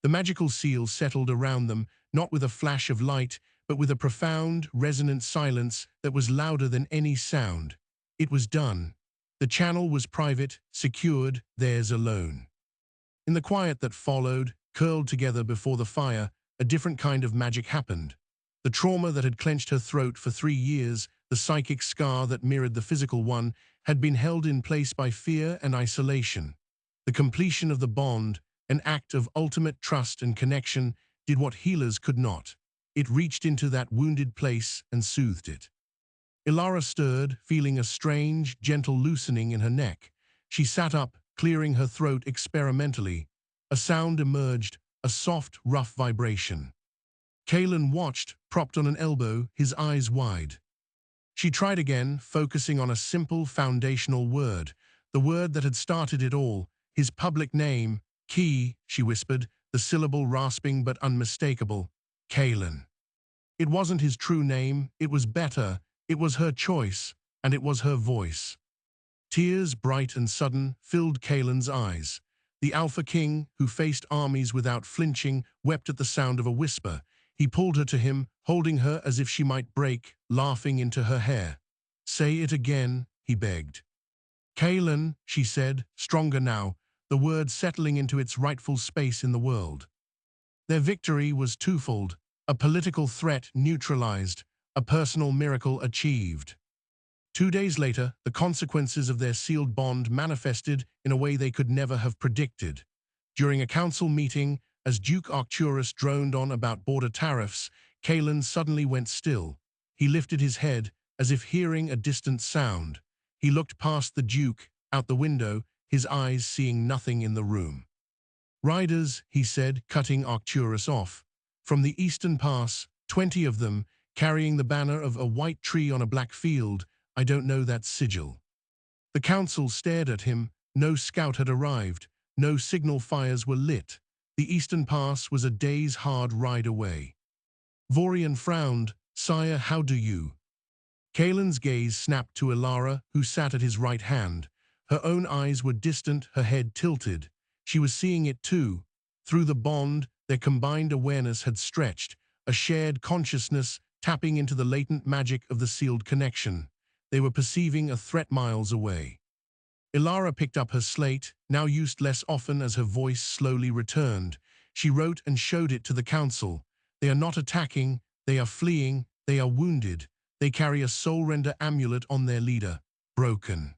The magical seal settled around them, not with a flash of light, but with a profound, resonant silence that was louder than any sound. It was done. The channel was private, secured, theirs alone. In the quiet that followed, curled together before the fire, a different kind of magic happened. The trauma that had clenched her throat for 3 years, the psychic scar that mirrored the physical one, had been held in place by fear and isolation. The completion of the bond, an act of ultimate trust and connection, did what healers could not. It reached into that wounded place and soothed it. Ilara stirred, feeling a strange, gentle loosening in her neck. She sat up, clearing her throat experimentally. A sound emerged, a soft, rough vibration. Kalen watched, propped on an elbow, his eyes wide. She tried again, focusing on a simple, foundational word, the word that had started it all, his public name, Key, she whispered, the syllable rasping but unmistakable. Kalen. It wasn't his true name, it was better, it was her choice, and it was her voice. Tears, bright and sudden, filled Kalen's eyes. The Alpha King, who faced armies without flinching, wept at the sound of a whisper. He pulled her to him, holding her as if she might break, laughing into her hair. "Say it again," he begged. "Kalen," she said, stronger now, the word settling into its rightful space in the world. Their victory was twofold, a political threat neutralized, a personal miracle achieved. 2 days later, the consequences of their sealed bond manifested in a way they could never have predicted. During a council meeting, as Duke Arcturus droned on about border tariffs, Kalen suddenly went still. He lifted his head, as if hearing a distant sound. He looked past the Duke, out the window, his eyes seeing nothing in the room. "Riders," he said, cutting Arcturus off. "From the eastern pass, 20 of them, carrying the banner of a white tree on a black field. I don't know that sigil." The council stared at him. No scout had arrived. No signal fires were lit. The eastern pass was a day's hard ride away. Vorian frowned. "Sire, how do you?" Kalen's gaze snapped to Ilara, who sat at his right hand. Her own eyes were distant, her head tilted. She was seeing it too. Through the bond, their combined awareness had stretched, a shared consciousness tapping into the latent magic of the sealed connection. They were perceiving a threat miles away. Ilara picked up her slate, now used less often as her voice slowly returned. She wrote and showed it to the council. "They are not attacking, they are fleeing, they are wounded. They carry a soul-render amulet on their leader. Broken."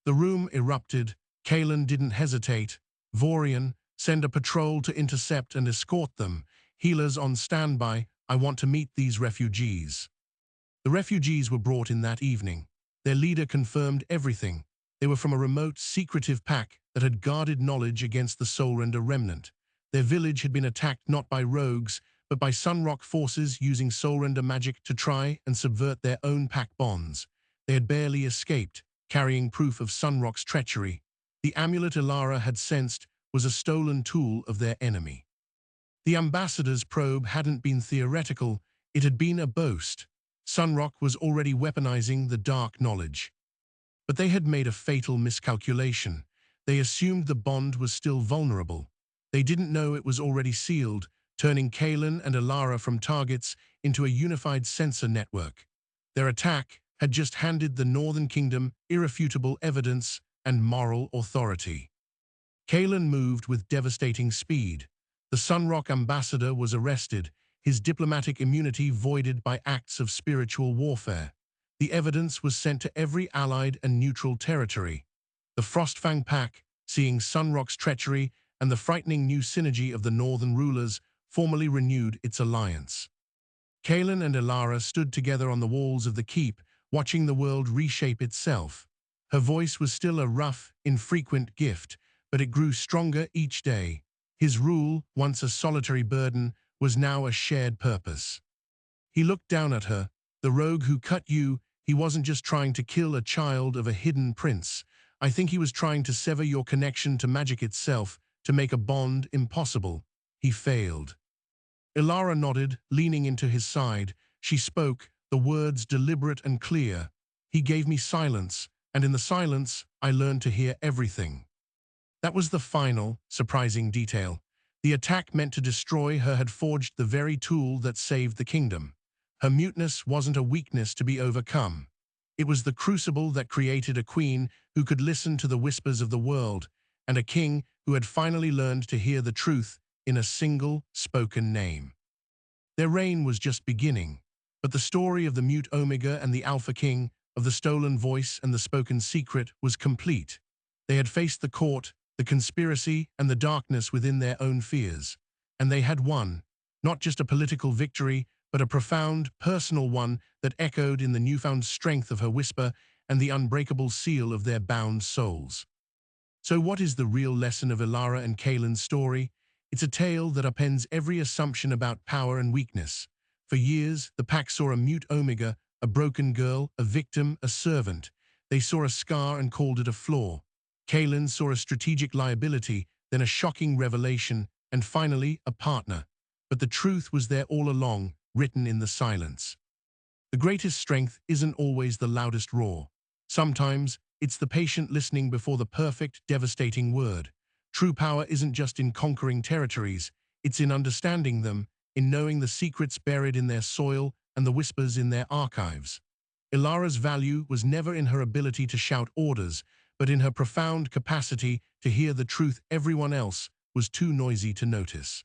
The room erupted. Kalen didn't hesitate. "Vorian, send a patrol to intercept and escort them. Healers on standby. I want to meet these refugees." The refugees were brought in that evening. Their leader confirmed everything. They were from a remote, secretive pack that had guarded knowledge against the Soulrender remnant. Their village had been attacked not by rogues, but by Sunrock forces using Soulrender magic to try and subvert their own pack bonds. They had barely escaped, carrying proof of Sunrock's treachery. The amulet Ilara had sensed was a stolen tool of their enemy. The ambassador's probe hadn't been theoretical, it had been a boast. Sunrock was already weaponizing the dark knowledge. But they had made a fatal miscalculation. They assumed the bond was still vulnerable. They didn't know it was already sealed, turning Kalen and Ilara from targets into a unified sensor network. Their attack had just handed the Northern Kingdom irrefutable evidence and moral authority. Kalen moved with devastating speed. The Sunrock ambassador was arrested, his diplomatic immunity voided by acts of spiritual warfare. The evidence was sent to every allied and neutral territory. The Frostfang Pack, seeing Sunrock's treachery and the frightening new synergy of the northern rulers, formally renewed its alliance. Kalen and Ilara stood together on the walls of the keep, watching the world reshape itself. Her voice was still a rough, infrequent gift, but it grew stronger each day. His rule, once a solitary burden, was now a shared purpose. He looked down at her. "The rogue who cut you, he wasn't just trying to kill a child of a hidden prince. I think he was trying to sever your connection to magic itself, to make a bond impossible. He failed." Ilara nodded, leaning into his side. She spoke, the words deliberate and clear. He gave me silence, and in the silence, I learned to hear everything. That was the final, surprising detail. The attack meant to destroy her had forged the very tool that saved the kingdom. Her muteness wasn't a weakness to be overcome. It was the crucible that created a queen who could listen to the whispers of the world, and a king who had finally learned to hear the truth in a single, spoken name. Their reign was just beginning, but the story of the mute Omega and the Alpha King, of the stolen voice and the spoken secret, was complete. They had faced the court, the conspiracy, and the darkness within their own fears. And they had won, not just a political victory, but a profound, personal one that echoed in the newfound strength of her whisper and the unbreakable seal of their bound souls. So what is the real lesson of Ilara and Kaelin's story? It's a tale that upends every assumption about power and weakness. For years, the pack saw a mute Omega, a broken girl, a victim, a servant. They saw a scar and called it a flaw. Kaelin saw a strategic liability, then a shocking revelation, and finally, a partner. But the truth was there all along, written in the silence. The greatest strength isn't always the loudest roar. Sometimes, it's the patient listening before the perfect, devastating word. True power isn't just in conquering territories, it's in understanding them, in knowing the secrets buried in their soil and the whispers in their archives. Ilara's value was never in her ability to shout orders, but in her profound capacity to hear the truth everyone else was too noisy to notice.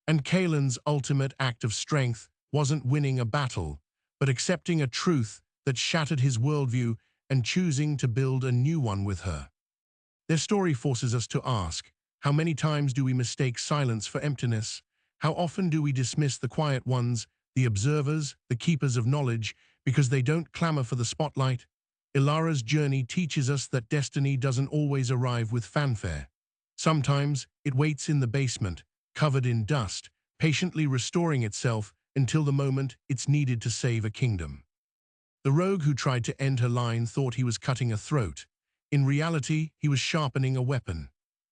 And Kaelin's ultimate act of strength wasn't winning a battle, but accepting a truth that shattered his worldview and choosing to build a new one with her. Their story forces us to ask, how many times do we mistake silence for emptiness? How often do we dismiss the quiet ones, the observers, the keepers of knowledge, because they don't clamor for the spotlight? Ilara's journey teaches us that destiny doesn't always arrive with fanfare. Sometimes it waits in the basement, covered in dust, patiently restoring itself until the moment it's needed to save a kingdom. The rogue who tried to end her line thought he was cutting a throat. In reality, he was sharpening a weapon.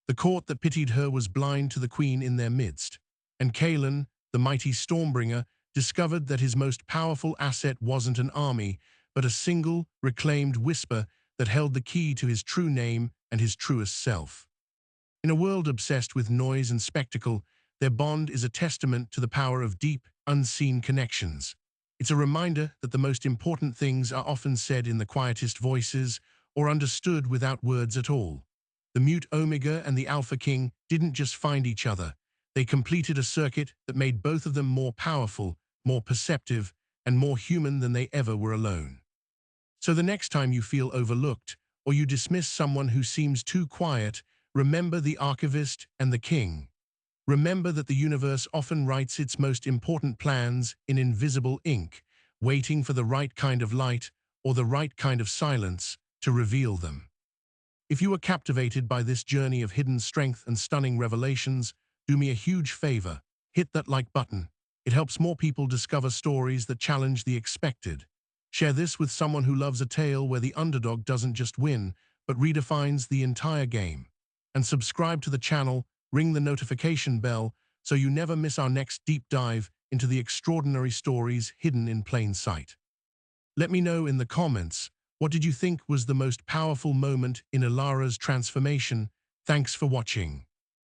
The court that pitied her was blind to the queen in their midst. And Kaelin, the mighty Stormbringer, discovered that his most powerful asset wasn't an army, but a single, reclaimed whisper that held the key to his true name and his truest self. In a world obsessed with noise and spectacle, their bond is a testament to the power of deep, unseen connections. It's a reminder that the most important things are often said in the quietest voices or understood without words at all. The mute Omega and the Alpha King didn't just find each other. They completed a circuit that made both of them more powerful, more perceptive, and more human than they ever were alone. So the next time you feel overlooked, or you dismiss someone who seems too quiet, remember the archivist and the king. Remember that the universe often writes its most important plans in invisible ink, waiting for the right kind of light or the right kind of silence to reveal them. If you were captivated by this journey of hidden strength and stunning revelations, do me a huge favor, hit that like button. It helps more people discover stories that challenge the expected. Share this with someone who loves a tale where the underdog doesn't just win, but redefines the entire game. And subscribe to the channel, ring the notification bell, so you never miss our next deep dive into the extraordinary stories hidden in plain sight. Let me know in the comments, what did you think was the most powerful moment in Ilara's transformation? Thanks for watching.